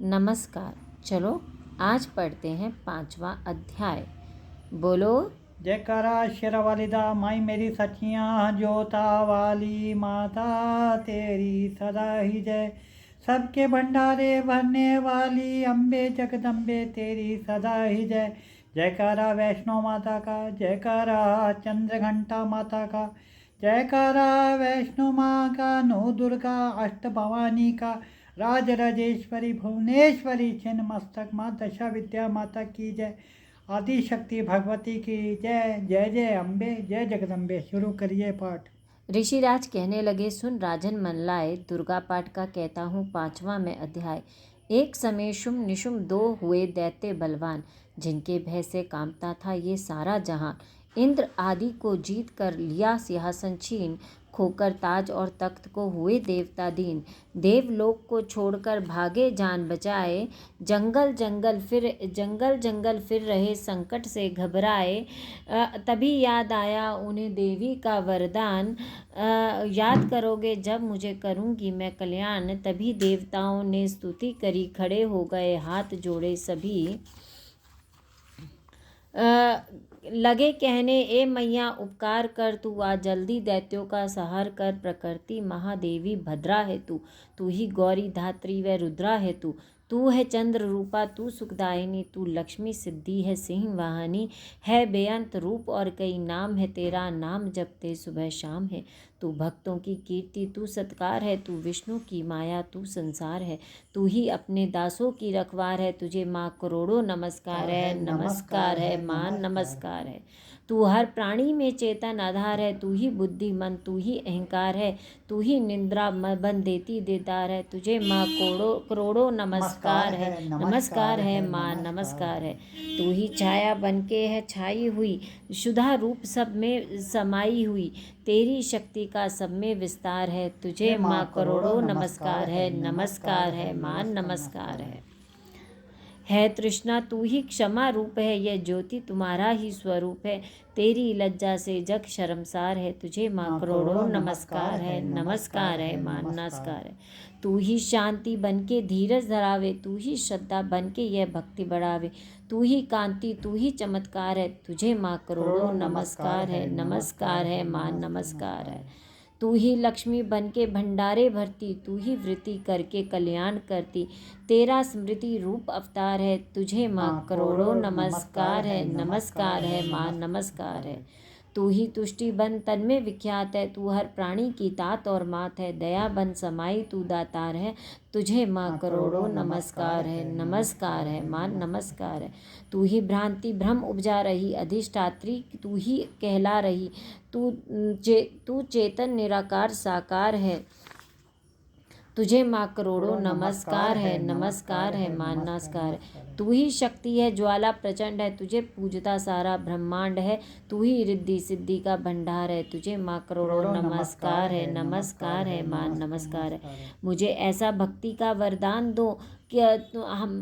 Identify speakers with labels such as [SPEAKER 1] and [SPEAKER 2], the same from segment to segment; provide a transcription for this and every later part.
[SPEAKER 1] नमस्कार। चलो आज पढ़ते हैं 5वां अध्याय। बोलो।
[SPEAKER 2] जयकारा शेरावाली दा माई मेरी सचियाँ जोता वाली माता तेरी सदा ही जय। सबके भंडारे भरने वाली अम्बे जगदम्बे तेरी सदा ही जय। जयकारा वैष्णो माता का, जयकारा चंद्रघंटा माता का, जयकारा वैष्णो माँ का, नौ दुर्गा अष्ट भवानी का, राज राजेश्वरी भुवनेश्वरी छिन्न मस्तक माँ दशा विद्या माता की जय। आदि शक्ति भगवती की जय। जय जय अम्बे, जय जगदम्बे। शुरू करिए पाठ।
[SPEAKER 1] ऋषिराज कहने लगे, सुन राजन मनलाए, दुर्गा पाठ का कहता हूँ 5वां में अध्याय। एक समय शुम निशुम 2 हुए दैत्य बलवान, जिनके भय से कांपता था ये सारा जहां। इंद्र आदि को जीत कर लिया सिंहासन छीन, खोकर ताज और तख्त को हुए देवता दीन। देवलोक को छोड़कर भागे जान बचाए, जंगल जंगल फिर रहे संकट से घबराए। तभी याद आया उन्हें देवी का वरदान, याद करोगे जब मुझे करूँगी मैं कल्याण। तभी देवताओं ने स्तुति करी, खड़े हो गए हाथ जोड़े सभी। लगे कहने, ए मैया उपकार कर, तू आ जल्दी दैत्यों का संहार कर। प्रकृति महादेवी भद्रा है तू ही गौरी धात्री व रुद्रा है तू है चंद्र रूपा, तू सुखदायिनी, तू लक्ष्मी सिद्धि है सिंह वाहनी। है बेअंत रूप और कई नाम है तेरा, नाम जपते सुबह शाम है। तू भक्तों की कीर्ति, तू सत्कार है, तू विष्णु की माया, तू संसार है। तू ही अपने दासों की रखवार है, तुझे माँ करोड़ों नमस्कार है। नमस्कार है माँ, नमस्कार है। तू हर प्राणी में चेतन आधार है, तू ही बुद्धिमन, तू ही अहंकार है, तू ही निंद्रा बन देती देदार है। तुझे माँ करोड़ों नमस्कार है। नमस्कार है माँ, नमस्कार है। तू ही छाया बनके है छाई हुई, शुद्धा रूप सब में समाई हुई। तेरी शक्ति का सब में विस्तार है, तुझे माँ करोड़ों नमस्कार है। नमस्कार है माँ, नमस्कार है तृष्णा, तू ही क्षमा रूप है, यह ज्योति तुम्हारा ही स्वरूप है। तेरी लज्जा से जग शर्मसार है, तुझे माँ करोड़ों नमस्कार है। नमस्कार है माँ, नमस्कार है। तू ही शांति बनके धीरज धरावे, तू ही श्रद्धा बनके यह भक्ति बढ़ावे। तू ही कांति, तू ही चमत्कार है, तुझे माँ करोड़ों नमस्कार है। नमस्कार है माँ, नमस्कार है। तू ही लक्ष्मी बनके भंडारे भरती, तू ही वृत्ति करके कल्याण करती। तेरा स्मृति रूप अवतार है, तुझे माँ करोड़ों नमस्कार है। नमस्कार है माँ, नमस्कार है। तू ही तुष्टि बन तन में विख्यात है, तू हर प्राणी की तात और मात है। दया बन समाई तू दातार है, तुझे माँ करोड़ों नमस्कार है। नमस्कार है माँ, नमस्कार है। तू ही भ्रांति भ्रम उपजा रही अधिष्ठात्री, तू ही कहला रही। तू चेतन निराकार साकार है, तुझे माँ करोड़ों नमस्कार है। नमस्कार है माँ, नमस्कार है। तू ही शक्ति है ज्वाला प्रचंड है, तुझे पूजता सारा ब्रह्मांड है। तू ही रिद्धि सिद्धि का भंडार है, तुझे माँ करोड़ों नमस्कार है। नमस्कार है माँ, नमस्कार है। मुझे ऐसा भक्ति का वरदान दो कि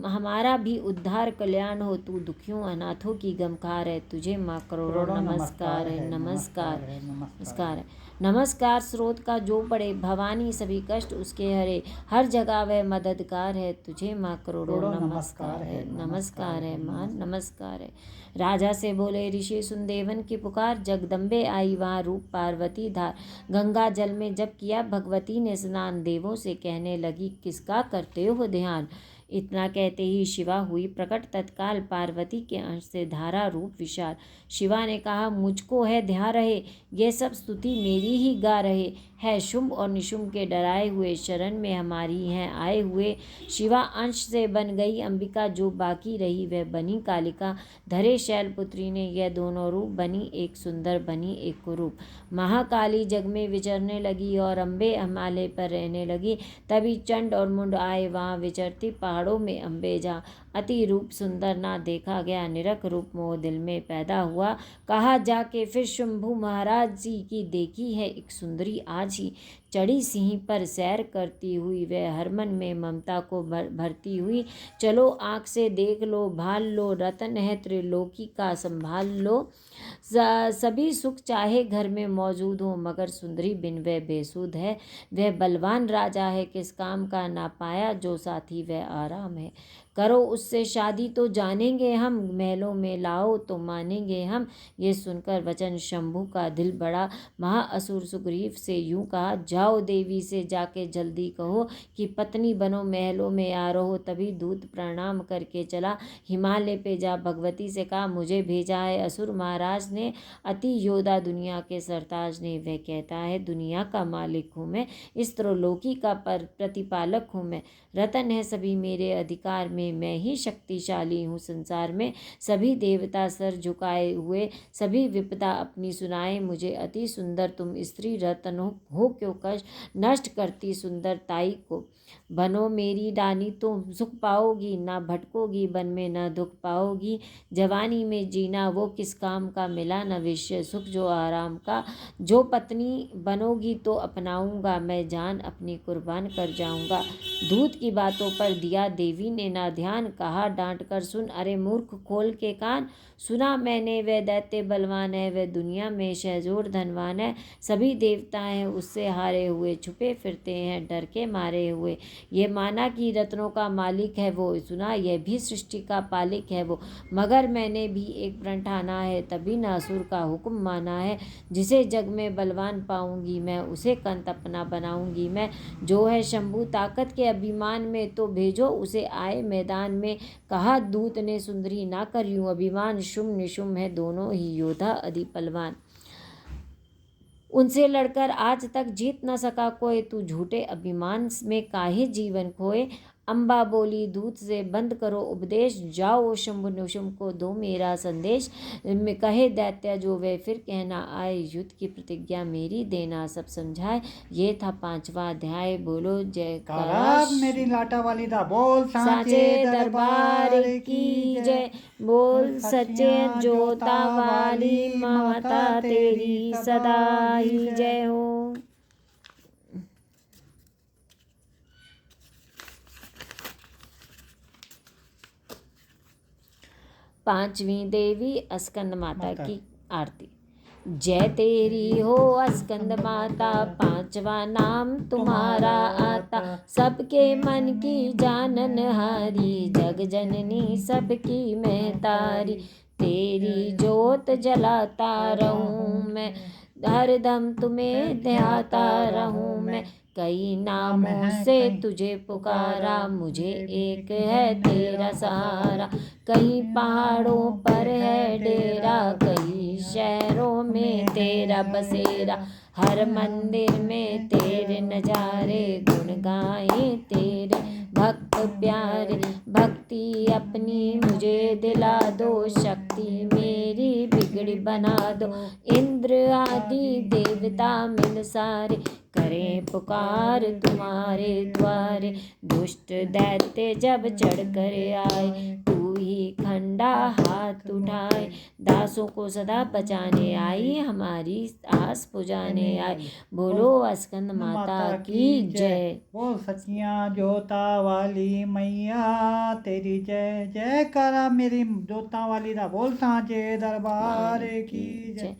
[SPEAKER 1] हमारा भी उद्धार कल्याण हो। तू दुखियों अनाथों की गमखार है, तुझे माँ करोड़ों नमस्कार है। नमस्कार है। नमस्कार स्रोत का जो पड़े, भवानी सभी कष्ट उसके हरे। हर जगह वह मददगार है, तुझे माँ करोड़ों नमस्कार है। नमस्कार है माँ, नमस्कार है। राजा से बोले ऋषि सुन देवन की पुकार, जगदम्बे आई वहाँ रूप पार्वती धार। गंगा जल में जब किया भगवती ने स्नान, देवों से कहने लगी किसका करते हो ध्यान। इतना कहते ही शिवा हुई प्रकट, तत्काल पार्वती के अंश से धारा रूप विशाल। शिवा ने कहा मुझको है ध्यान रहे, ये सब स्तुति मेरी ही गा रहे। है शुंभ और निशुंभ के डराए हुए, शरण में हमारी हैं आए हुए। शिवा अंश से बन गई अंबिका, जो बाकी रही वह बनी कालिका। धरे शैलपुत्री ने यह दोनों रूप, बनी एक सुंदर बनी एक कुरूप। महाकाली जग में विचरने लगी और अम्बे हिमालय पर रहने लगी। तभी चंड और मुंड आए वहाँ विचरती, पहाड़ों में अम्बे जा। अति रूप सुंदर ना देखा गया, निरख रूप मोह दिल में पैदा हुआ। कहा जाके फिर शंभु महाराज जी की देखी है एक सुंदरी आज ही। चढ़ी सिंह पर सैर करती हुई, वह हरमन में ममता को भरती हुई। चलो आँख से देख लो, भाल लो, रतन है त्रिलोकी का संभाल लो। सभी सुख चाहे घर में मौजूद हो, मगर सुंदरी बिन वह बेसुध है। वह बलवान राजा है, किस काम का ना पाया, जो साथी वह आराम है। करो उससे शादी तो जानेंगे हम, महलों में लाओ तो मानेंगे हम। ये सुनकर वचन शंभू का दिल बड़ा, महाअसुर सुग्रीव से यूं कहा, जाओ देवी से जाके जल्दी कहो कि पत्नी बनो, महलों में आ रहो। तभी दूत प्रणाम करके चला, हिमालय पे जा भगवती से कहा, मुझे भेजा है असुर महाराज ने, अति योद्धा दुनिया के सरताज ने। वह कहता है, दुनिया का मालिक हूँ मैं, इस त्रिलोकी का प्रतिपालक हूँ मैं। रतन है सभी मेरे अधिकार में, मैं ही शक्तिशाली हूँ संसार में। सभी देवता सर झुकाए हुए, सभी विपदा अपनी सुनाए मुझे। अति सुंदर तुम स्त्री रतन हो क्यों कष्ट नष्ट करती सुंदरताई को। बनो मेरी रानी तो सुख पाओगी, ना भटकोगी वन में ना दुख पाओगी। जवानी में जीना वो किस काम का, मिला न विषय सुख जो आराम का। जो पत्नी बनोगी तो अपनाऊंगा, मैं जान अपनी कुर्बान कर जाऊंगा। दूत की बातों पर दिया देवी ने ना ध्यान, कहा डांट कर सुन अरे मूर्ख खोल के कान। सुना मैंने वह दैत्य बलवान है, वह दुनिया में शहजोर धनवान है। सभी देवता हैं उससे हारे हुए, छुपे फिरते हैं डर के मारे हुए। ये माना कि रत्नों का मालिक है वो, सुना यह भी सृष्टि का पालिक है वो। मगर मैंने भी एक प्रण ठाना है, तभी न असुर का हुक्म माना है। जिसे जग में बलवान पाऊंगी मैं, उसे कंत अपना बनाऊंगी मैं। जो है शंभू ताकत के अभिमान में, तो भेजो उसे आए मैदान में। कहा दूत ने, सुंदरी ना करियूं अभिमान, शुम निशुम है दोनों ही योद्धा अधि बलवान। उनसे लड़कर आज तक जीत न सका कोई, तू झूठे अभिमान में काहे जीवन खोए। अम्बा बोली दूत से, बंद करो उपदेश, जाओ शंभु निशुम को दो मेरा संदेश। में कहे दैत्य जो वे फिर कहना आए, युद्ध की प्रतिज्ञा मेरी देना सब समझाए। ये था 5वां अध्याय। बोलो जयकारा
[SPEAKER 2] मेरी लाटा वाली दा बोल
[SPEAKER 1] साचे दरबार की जय। बोल सच्चे जोता वाली माता तेरी सदा ही जय हो। 5वीं देवी स्कंद माता की आरती। जय तेरी हो स्कंद माता, 5वां नाम तुम्हारा आता। सबके मन की जानन हारी, जग जननी सबकी महतारी। तेरी जोत जलाता रहूं मैं, हरदम तुम्हें ध्याता रहूं मैं। कई नामों से तुझे पुकारा, मुझे एक है तेरा सहारा। कहीं पहाड़ों पर है डेरा, कहीं शहरों में तेरा बसेरा। हर मंदिर में तेरे नजारे, गुण गाए तेरे भक्त प्यारे। भक्ति अपनी मुझे दिला दो, शक्ति मेरी बिगड़ी बना दो। इंद्र आदि देवता मिल सारे, करें पुकार तुम्हारे द्वारे। दुष्ट दैत्य जब चढ़ कर आए, तू ही खंडा हाथ उठाए। दासों को सदा बचाने आई, हमारी आस पुजाने आई। बोलो स्कंद माता की जय।
[SPEAKER 2] बोल सचिया जोता वाली मैया तेरी जय। जय करा मेरी जोता वाली दा बोल सांचे दरबार की जय।